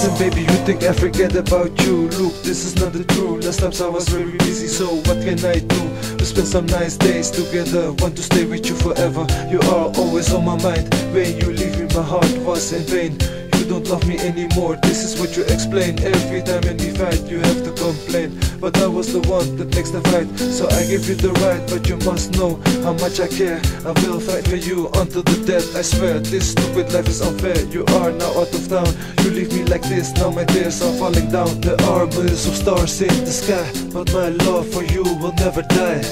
Listen baby, you think I forget about you. Look, this is not the truth. Last times I was very busy, so what can I do? We spend some nice days together, want to stay with you forever. You are always on my mind. When you leave me, my heart was in vain. You don't love me anymore, this is what you explain. Every time when we fight, you have to complain. But I was the one that makes the fight, so I give you the right. But you must know how much I care. I will fight for you until the death, I swear. This stupid life is unfair. You are now out of town, you leave me like this. Now my tears are falling down. There are millions of stars in the sky, but my love for you will never die.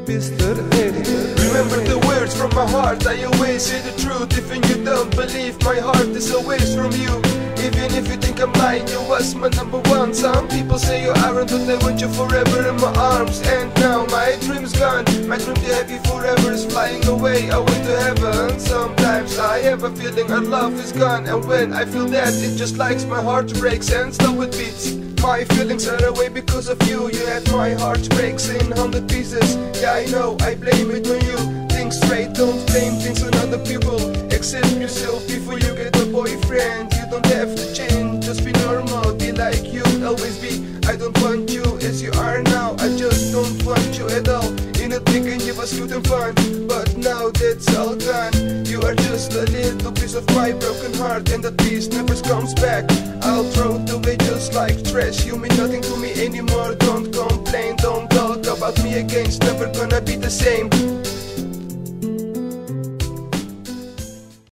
Mr. Eddie, remember the words from my heart, I always say the truth. Even you don't believe, my heart is always from you. Even if you think I'm lying, you was my number one. Some people say you aren't, but I want you forever in my arms. And now my dream's gone, my dream to have you forever is flying away to heaven. Sometimes I have a feeling our love is gone, and when I feel that, it just likes my heart breaks and slow it beats. My feelings are away because of you. You had my heart breaks in 100 pieces. Yeah, I know, I blame it on you. Think straight, don't blame things on other people. Accept yourself before you get a boyfriend. You don't have to change, just be normal. Be like you always be. I don't want you as you are now. I just don't want you at all. In the beginning it was good and fun, but now that's all gone. You are just a little piece of my broken heart, and that piece never comes back. I'll throw it away just like trash. You mean nothing to me anymore. Don't complain, don't talk about me again. It's never gonna be the same.